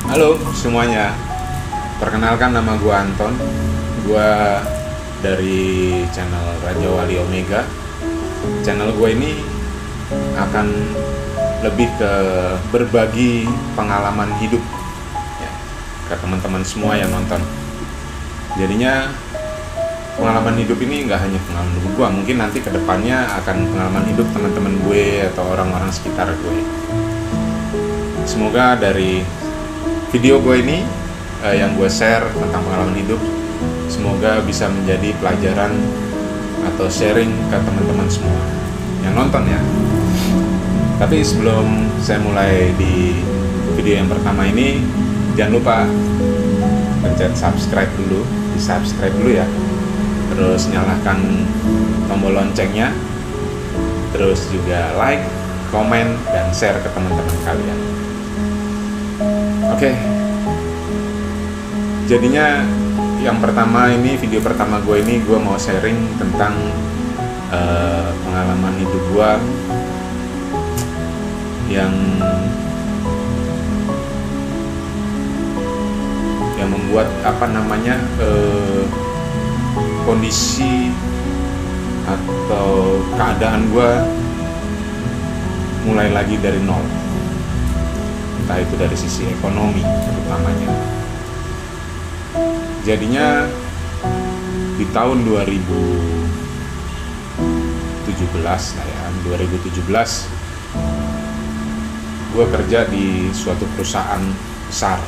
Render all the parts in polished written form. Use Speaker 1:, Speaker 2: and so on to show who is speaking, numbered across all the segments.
Speaker 1: Halo semuanya, perkenalkan nama gue Anton. Gue dari channel Raja Wali Omega. Channel gue ini akan lebih ke berbagi pengalaman hidup ya, ke teman-teman semua yang nonton. Jadinya pengalaman hidup ini nggak hanya pengalaman hidup gue, mungkin nanti kedepannya akan pengalaman hidup teman-teman gue atau orang-orang sekitar gue. Semoga dari video gue ini yang gue share tentang pengalaman hidup, semoga bisa menjadi pelajaran atau sharing ke teman-teman semua yang nonton ya. Tapi sebelum saya mulai di video yang pertama ini, jangan lupa pencet subscribe dulu, di subscribe dulu ya. Terus nyalakan tombol loncengnya, terus juga like, komen, dan share ke teman-teman kalian. Oke, jadinya yang pertama ini, video pertama gue ini, gue mau sharing tentang pengalaman hidup gue yang membuat kondisi atau keadaan gue mulai lagi dari nol. Entah itu dari sisi ekonomi terutamanya. Jadinya di tahun 2017 lah ya, 2017 gue kerja di suatu perusahaan besar.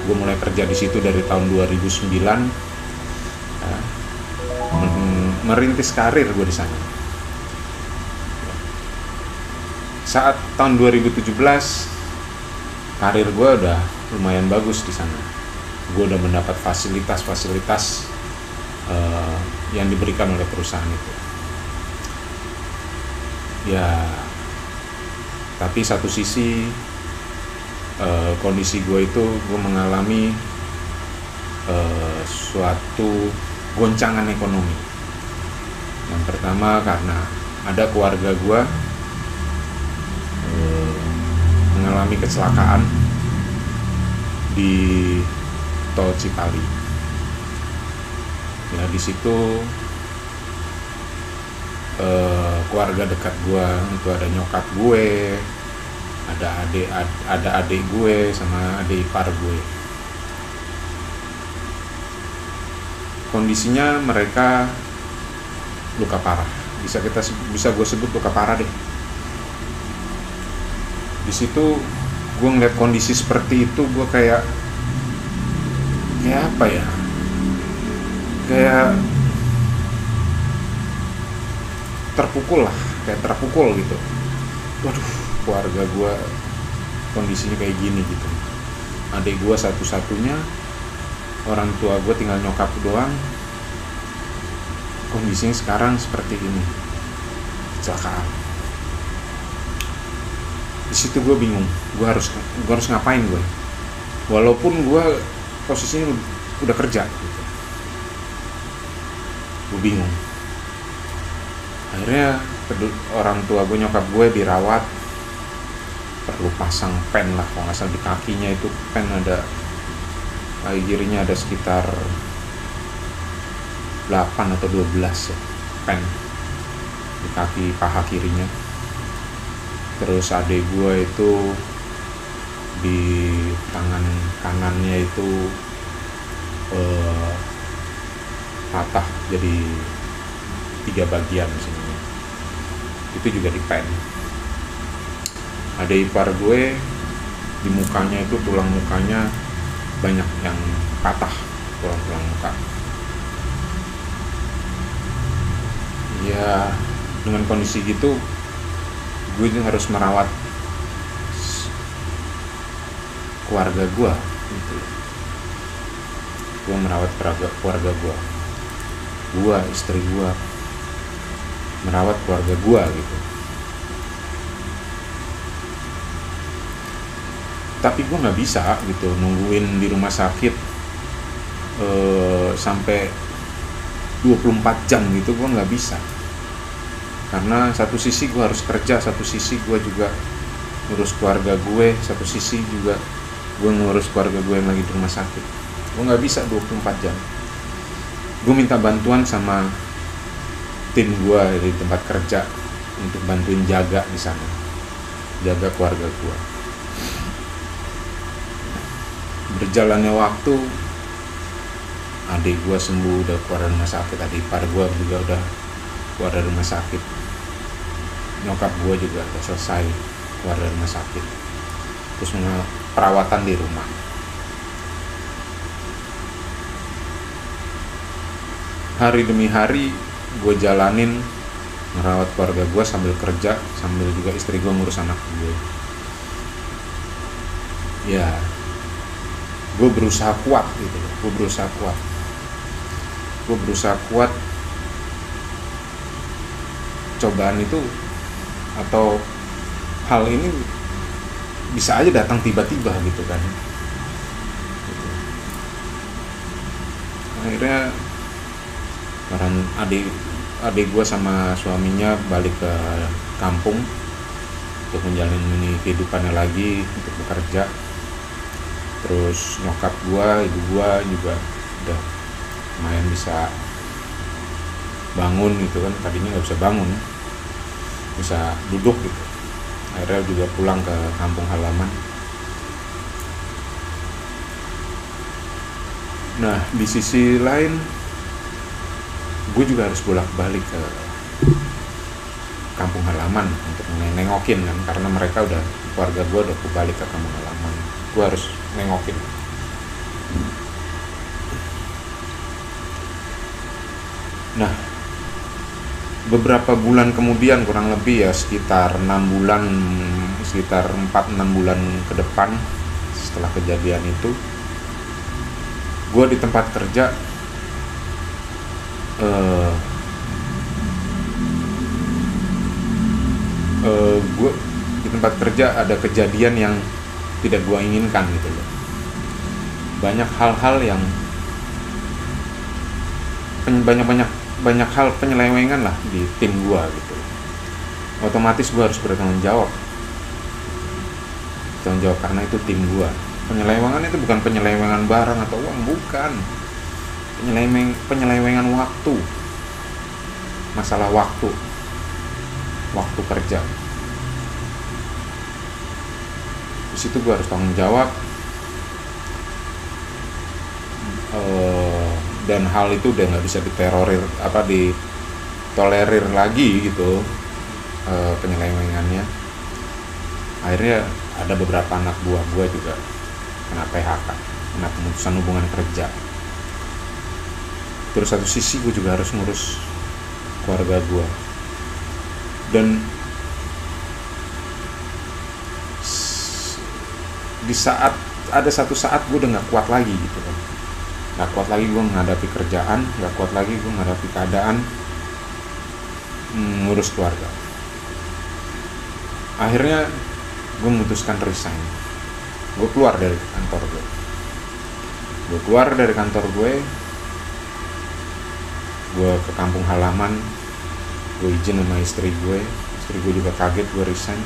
Speaker 1: Gue mulai kerja di situ dari tahun 2009. Merintis karir gue di sana. Saat tahun 2017 karir gue udah lumayan bagus di sana. Gue udah mendapat fasilitas-fasilitas yang diberikan oleh perusahaan itu. Ya, tapi satu sisi kondisi gue itu, gue mengalami suatu goncangan ekonomi. Yang pertama karena ada keluarga gue mengalami kecelakaan di tol Cipali. Ya, di situ keluarga dekat gue itu ada nyokap gue, ada adik gue sama adik ipar gue. Kondisinya mereka luka parah. Bisa gue sebut luka parah deh. Di situ gue ngeliat kondisi seperti itu, gue kayak apa ya? Kayak terpukul gitu. Waduh, keluarga gue kondisinya kayak gini gitu. Adik gue satu-satunya, orang tua gue tinggal nyokap doang, kondisinya sekarang seperti ini, kecelakaan. Di situ gue bingung, gue harus ngapain gue, walaupun gue posisinya udah kerja gitu. Gue bingung. Akhirnya orang tua gue, nyokap gue dirawat, perlu pasang pen lah, kalau nggak salah di kakinya itu pen, ada kaki kirinya ada sekitar 8 atau 12 ya, pen di kaki paha kirinya. Terus adik gue itu di tangan kanannya itu patah jadi 3 bagian sini. Itu juga di pen. Ada ipar gue di mukanya itu, tulang mukanya banyak yang patah, tulang muka. Ya, dengan kondisi gitu gue harus merawat keluarga gue gitu. Gue merawat keluarga gue, istri gue, merawat keluarga gue gitu. Tapi gue nggak bisa gitu nungguin di rumah sakit sampai 24 jam gitu, gue nggak bisa. Karena satu sisi gue harus kerja, satu sisi gue juga ngurus keluarga gue, satu sisi juga gue ngurus keluarga gue yang lagi di rumah sakit. Gue nggak bisa 24 jam. Gue minta bantuan sama tim gue di tempat kerja untuk bantuin jaga di sana, jaga keluarga gue. Berjalannya waktu, adik gue sembuh, udah keluar dari rumah sakit. Adik ipar gue juga udah keluar dari rumah sakit. Nyokap gue juga udah selesai keluar dari rumah sakit. Terus perawatan di rumah. Hari demi hari gue jalanin ngerawat keluarga gue sambil kerja, sambil juga istri gue ngurus anak gue. Ya, gue berusaha kuat gitu. Gue berusaha kuat. Cobaan itu atau hal ini bisa aja datang tiba-tiba gitu kan. Akhirnya orang adik gue sama suaminya balik ke kampung untuk menjalani kehidupannya lagi, untuk bekerja. Terus nyokap gue, ibu gue juga udah lumayan bisa bangun gitu kan. Tadinya nggak bisa bangun, bisa duduk gitu. Akhirnya juga pulang ke kampung halaman. Nah, di sisi lain gue juga harus bolak-balik ke kampung halaman untuk nengokin kan, karena mereka udah, keluarga gue udah balik ke kampung halaman. Gue harus nengokin. Nah, beberapa bulan kemudian, kurang lebih ya sekitar 4-6 bulan ke depan setelah kejadian itu, gue di tempat kerja gue di tempat kerja ada kejadian yang tidak gue inginkan gitu loh. Banyak hal-hal yang banyak hal penyelewengan lah di tim gue gitu. Otomatis gue harus bertanggung jawab karena itu tim gue. Penyelewengan itu bukan penyelewengan barang atau uang, bukan. Penyelewengan waktu, masalah waktu kerja. Di situ gue harus tanggung jawab, dan hal itu udah nggak bisa ditolerir lagi gitu, penyelewengannya. Akhirnya ada beberapa anak buah gue juga kena PHK, kena pemutusan hubungan kerja. Terus satu sisi gue juga harus ngurus keluarga gue, dan ada satu saat gue udah nggak kuat lagi gitu kan. Nggak kuat lagi gue menghadapi kerjaan, nggak kuat lagi gue menghadapi keadaan, ngurus keluarga. Akhirnya gue memutuskan resign. Gue keluar dari kantor gue. Gue ke kampung halaman. Gue izin sama istri gue juga kaget gue resign.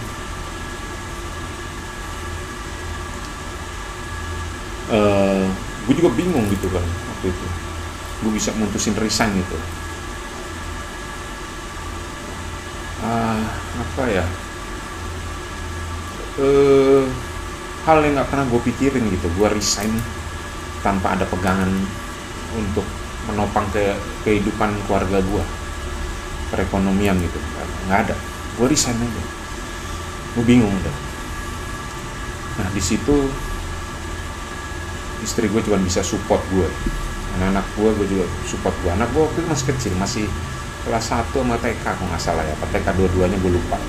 Speaker 1: Gue juga bingung gitu kan waktu itu, gue bisa mutusin resign gitu. Hal yang nggak pernah gue pikirin gitu, gue resign tanpa ada pegangan untuk menopang kehidupan keluarga gue, perekonomian gitu, nggak ada. Gue resign aja, gue bingung udah. Nah di situ istri gue cuma bisa support gue, anak-anak gue juga support gue. Anak gue waktu itu masih kecil, masih kelas 1 sama TK kalau nggak salah ya, apa TK dua-duanya gue lupa.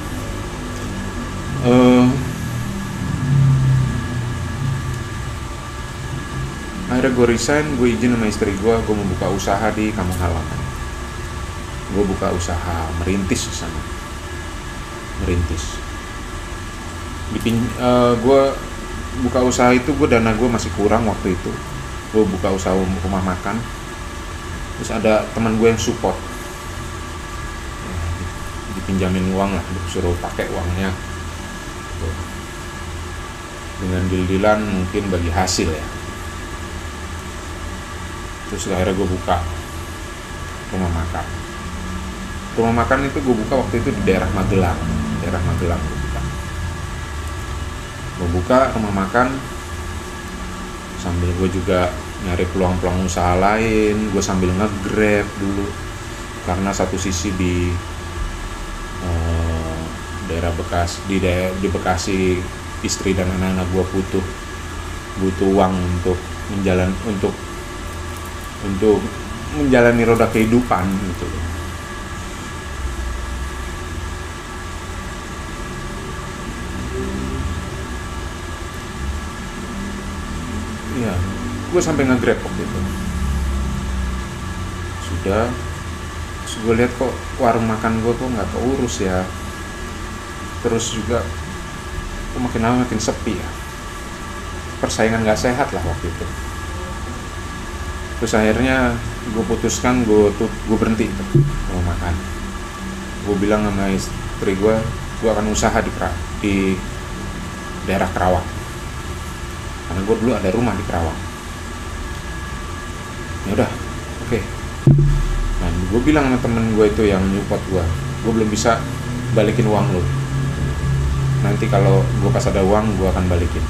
Speaker 1: Akhirnya gue resign, gue izin sama istri gue mau buka usaha di kampung halaman. Gue buka usaha merintis di sana, gue buka usaha itu, dana gue masih kurang waktu itu. Gue buka usaha rumah makan, terus ada teman gue yang support, dipinjamin uang lah, disuruh pakai uangnya. dengan deal-dealan mungkin bagi hasil ya. Terus akhirnya gue buka rumah makan. Rumah makan itu gue buka waktu itu di daerah Magelang gue buka rumah makan sambil gue juga nyari peluang-peluang usaha lain. Gue sambil nge-grab dulu karena satu sisi di daerah Bekasi, di Bekasi istri dan anak-anak gue butuh uang untuk menjalani roda kehidupan gitu. Ya, gue sampai nge-grab waktu itu. Sudah, terus gue lihat kok warung makan gue kok nggak keurus ya. Terus juga makin lama makin sepi ya. Persaingan nggak sehat lah waktu itu. Terus akhirnya gue putuskan gue berhenti rumah makan. Gue bilang sama istri gue akan usaha di daerah Kerawang. Karena gue dulu ada rumah di Kerawang. Ya udah, oke. Nah, gue bilang sama temen gue itu yang nyupport gue belum bisa balikin uang lo. Nanti kalau gue pas ada uang, gue akan balikin.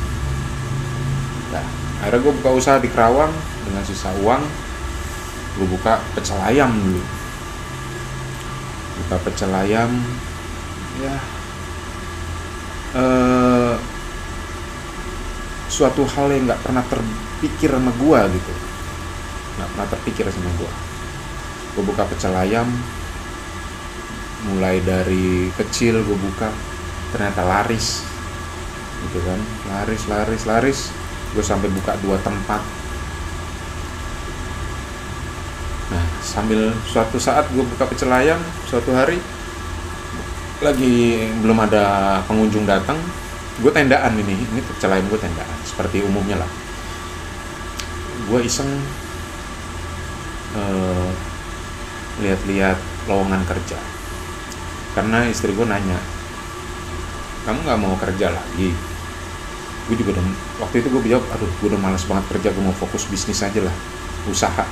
Speaker 1: Nah, akhirnya gue buka usaha di Kerawang dengan sisa uang. Gue buka pecel ayam dulu. Ya, suatu hal yang nggak pernah terpikir sama gue gitu. Gue buka pecel ayam. Mulai dari kecil gue buka, ternyata laris gitu kan, laris. Gue sampai buka 2 tempat. Nah, sambil suatu saat gue buka pecel ayam, suatu hari lagi belum ada pengunjung datang, gue tendaan ini pecel ayam gue tendaan seperti umumnya lah. Gue iseng lihat-lihat lowongan kerja karena istri gue nanya, kamu nggak mau kerja lagi? Gue juga waktu itu gue jawab, gue udah malas banget kerja, gue mau fokus bisnis aja lah, usaha.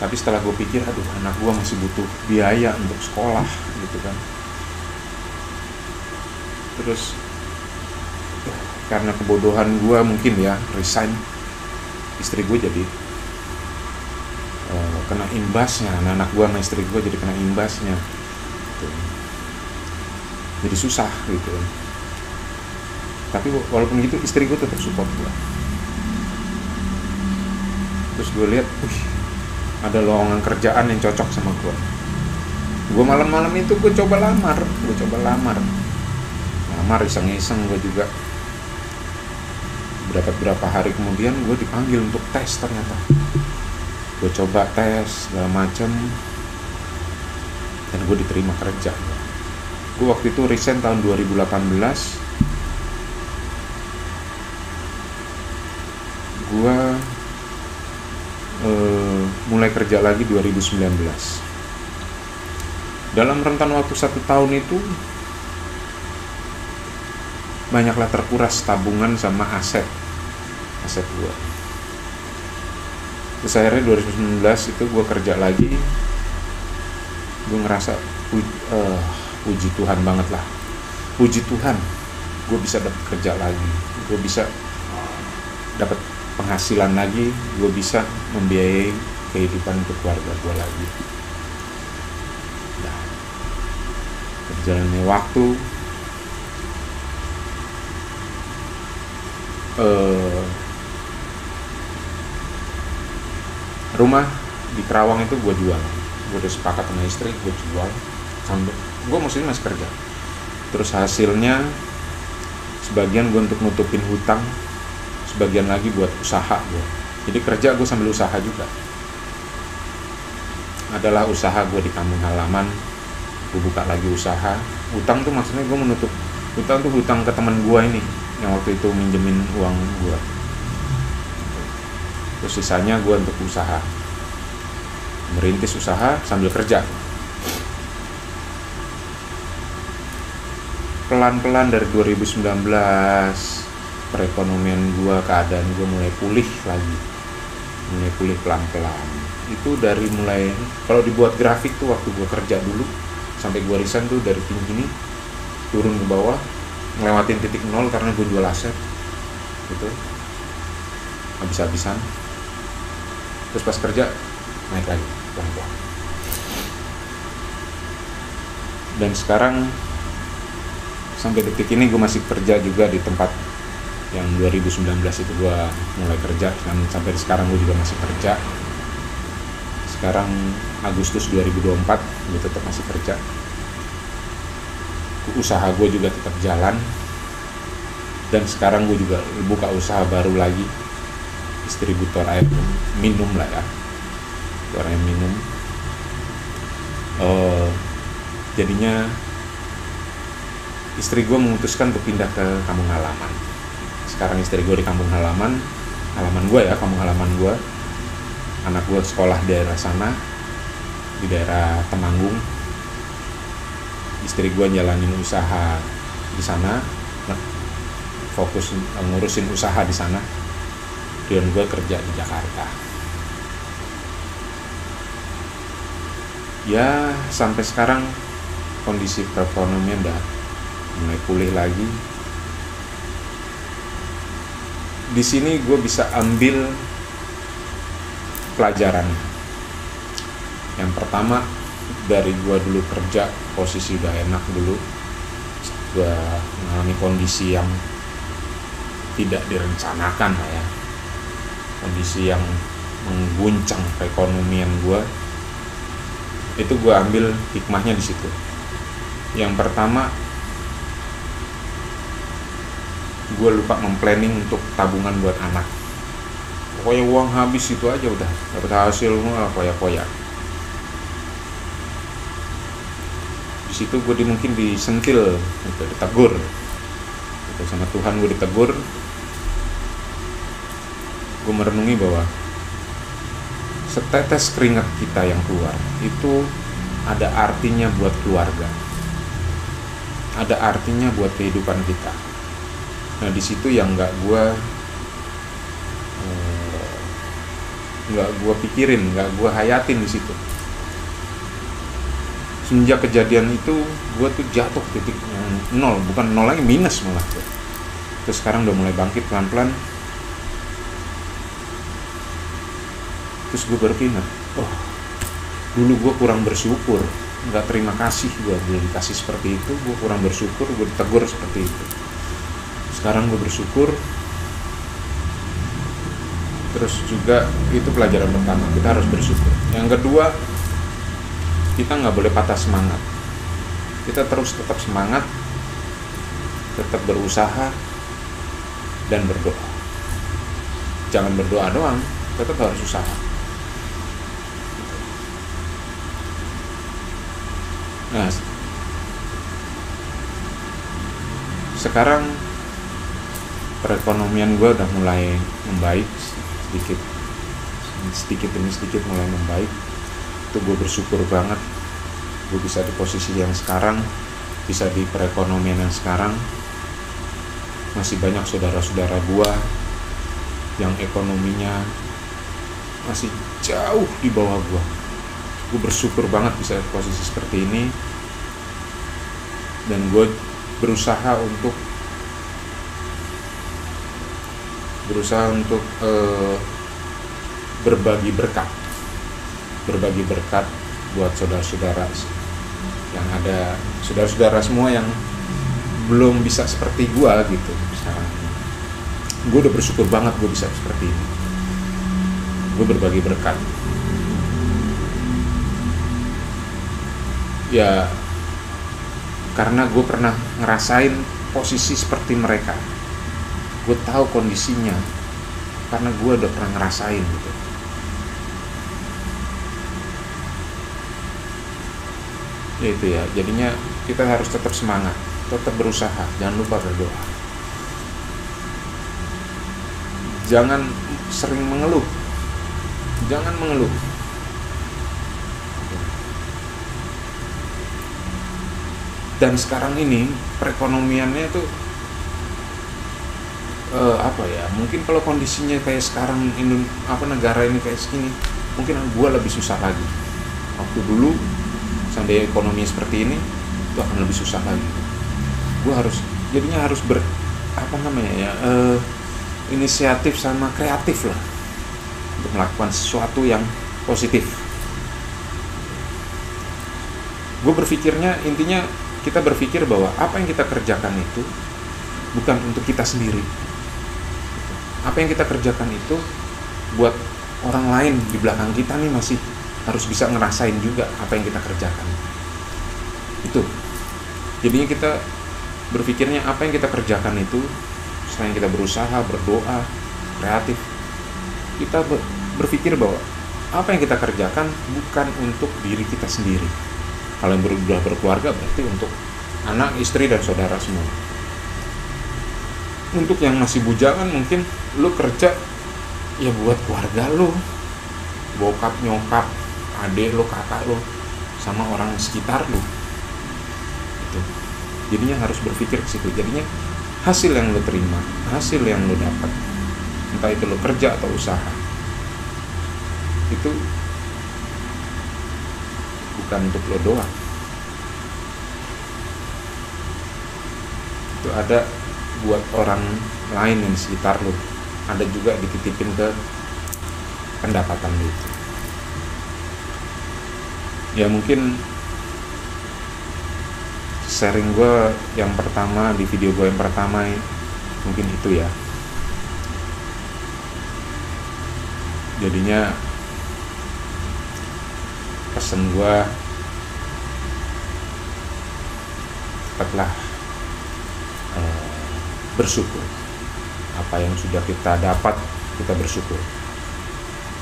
Speaker 1: Tapi setelah gue pikir, anak gue masih butuh biaya untuk sekolah gitu kan. Terus karena kebodohan gue mungkin ya, resign. Istri gue jadi kena imbasnya, anak gue sama istri gue jadi kena imbasnya gitu. Jadi susah gitu. Tapi walaupun gitu istri gue tetap support gue. Terus gue lihat, ada lowongan kerjaan yang cocok sama gue. Gue malam-malam itu gue coba lamar. Iseng-iseng gue juga. Berapa hari kemudian gue dipanggil untuk tes ternyata. Gue coba tes segala macem dan gue diterima kerja. Gue waktu itu resign tahun 2018. Gue mulai kerja lagi 2019. Dalam rentan waktu 1 tahun itu banyaklah terkuras tabungan sama aset gue. Terus akhirnya 2019 itu gue kerja lagi. Gue ngerasa puji Tuhan banget lah. Puji Tuhan, gue bisa dapat kerja lagi. Gue bisa dapat penghasilan lagi. Gue bisa membiayai kehidupan untuk keluarga gue lagi. Nah, berjalannya waktu, rumah di Kerawang itu gue jual. Gue udah sepakat sama istri, gue jual. Sambil gue masih kerja. Terus hasilnya sebagian gue untuk nutupin hutang, sebagian lagi buat usaha gue. Jadi kerja gue sambil usaha juga. Adalah usaha gue di kampung halaman. Gue buka lagi usaha. Utang tuh maksudnya gue menutup hutang tuh hutang ke teman gue ini yang waktu itu minjemin uang gue. Terus sisanya gue untuk usaha, merintis usaha sambil kerja. Pelan-pelan dari 2019 perekonomian gue, keadaan gue mulai pulih lagi, mulai pulih pelan-pelan. Itu dari mulai, kalau dibuat grafik tuh waktu gue kerja dulu sampai gue resign tuh dari tinggi ini turun ke bawah, ngelewatin titik nol karena gue jual aset gitu, habis-habisan. Terus pas kerja naik lagi pelan-pelan. Dan sekarang sampai detik ini gue masih kerja juga di tempat yang 2019 itu gue mulai kerja, dan sampai sekarang gue juga masih kerja. Sekarang Agustus 2024 gue tetap masih kerja. Usaha gue juga tetap jalan. Dan sekarang gue juga buka usaha baru lagi, distributor air minum lah ya, air minum. Jadinya istri gue memutuskan untuk pindah ke kampung halaman. Sekarang istri gue di kampung halaman gue ya, kampung halaman gue. Anak gue sekolah di daerah sana, di daerah Temanggung. Istri gue jalanin usaha di sana, fokus ngurusin usaha di sana. Dan gue kerja di Jakarta. Ya sampai sekarang kondisi perekonomian udah mulai pulih lagi. Di sini gue bisa ambil pelajaran. Yang pertama, dari gue dulu kerja posisi udah enak dulu, gue mengalami kondisi yang tidak direncanakan lah ya, kondisi yang mengguncang perekonomian gue. Itu gue ambil hikmahnya di situ. Yang pertama, gue lupa memplanning untuk tabungan buat anak. Pokoknya uang habis itu aja udah, dapat hasil malah koyak-koyak. Di situ gue mungkin disentil, gitu, ditegur. Gitu, sama Tuhan gue ditegur. Gue merenungi bahwa setetes keringat kita yang keluar itu ada artinya buat keluarga, ada artinya buat kehidupan kita. Nah di situ yang nggak gue pikirin, nggak gue hayatin di situ. Semenjak kejadian itu gue tuh jatuh titik nol, bukan nol lagi, minus malah. Terus sekarang udah mulai bangkit pelan-pelan. Terus gue berpikir, oh dulu gue kurang bersyukur, nggak terima kasih gue dikasih seperti itu, gue kurang bersyukur, gue ditegur seperti itu. Sekarang gue bersyukur. Terus juga itu pelajaran pertama, kita harus bersyukur. Yang kedua, kita nggak boleh patah semangat. Kita terus tetap semangat, tetap berusaha dan berdoa. Jangan berdoa doang, tetap harus usaha. Nah, sekarang perekonomian gue udah mulai membaik sedikit demi sedikit mulai membaik. Itu gue bersyukur banget gue bisa di posisi yang sekarang, bisa di perekonomian yang sekarang. Masih banyak saudara-saudara gue yang ekonominya masih jauh di bawah gue. Gue bersyukur banget bisa di posisi seperti ini, dan gue berusaha untuk berbagi berkat buat saudara-saudara yang ada, saudara-saudara semua yang belum bisa seperti gue gitu. Sekarang gue udah bersyukur banget gue bisa seperti ini. Gue berbagi berkat ya, karena gue pernah ngerasain posisi seperti mereka. Gue tahu kondisinya karena gue udah pernah ngerasain gitu. Ya itu ya, jadinya kita harus tetap semangat, tetap berusaha, jangan lupa berdoa. Jangan sering mengeluh, jangan mengeluh. Dan sekarang ini perekonomiannya tuh apa ya, mungkin kalau kondisinya kayak sekarang negara ini kayak segini, mungkin gue lebih susah lagi. Waktu dulu seandainya ekonomi seperti ini, itu akan lebih susah lagi. Gue jadinya harus inisiatif sama kreatif lah untuk melakukan sesuatu yang positif. Gue berpikirnya, intinya kita berpikir bahwa apa yang kita kerjakan itu bukan untuk kita sendiri. Apa yang kita kerjakan itu buat orang lain di belakang kita nih, masih harus bisa ngerasain juga apa yang kita kerjakan. Itu. Jadinya kita berpikirnya apa yang kita kerjakan itu, selain kita berusaha, berdoa, kreatif, kita berpikir bahwa apa yang kita kerjakan bukan untuk diri kita sendiri. Kalau yang sudah berkeluarga berarti untuk anak, istri, dan saudara semua. Untuk yang masih bujangan, mungkin lu kerja ya buat keluarga lu, bokap, nyokap, adik lu, kakak lu, sama orang sekitar lu. Gitu. Jadinya harus berpikir ke situ. Jadinya hasil yang lu terima, hasil yang lu dapat, entah itu lu kerja atau usaha, itu bukan untuk lo doang. Itu ada buat orang lain yang di sekitar lo. Ada juga dititipin ke pendapatan lo itu. Ya mungkin sharing gue yang pertama, di video gue yang pertama mungkin itu ya. Jadinya pesan gue, tetaplah bersyukur. Apa yang sudah kita dapat, kita bersyukur.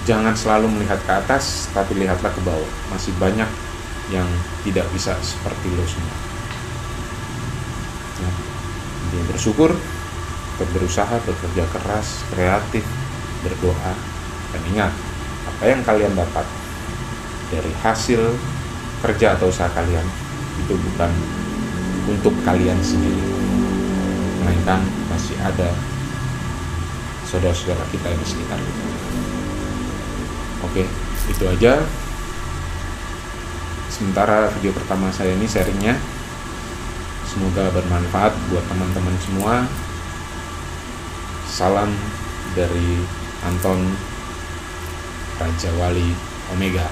Speaker 1: Jangan selalu melihat ke atas, tapi lihatlah ke bawah. Masih banyak yang tidak bisa seperti lo semua. Dia bersyukur, tetap berusaha, bekerja keras, kreatif, berdoa, dan ingat, apa yang kalian dapat dari hasil kerja atau usaha kalian itu bukan untuk kalian sendiri, melainkan masih ada saudara-saudara kita yang di sekitar kita. Oke, itu aja sementara video pertama saya ini sharingnya. Semoga bermanfaat buat teman-teman semua. Salam dari Anton Raja Wali Omega.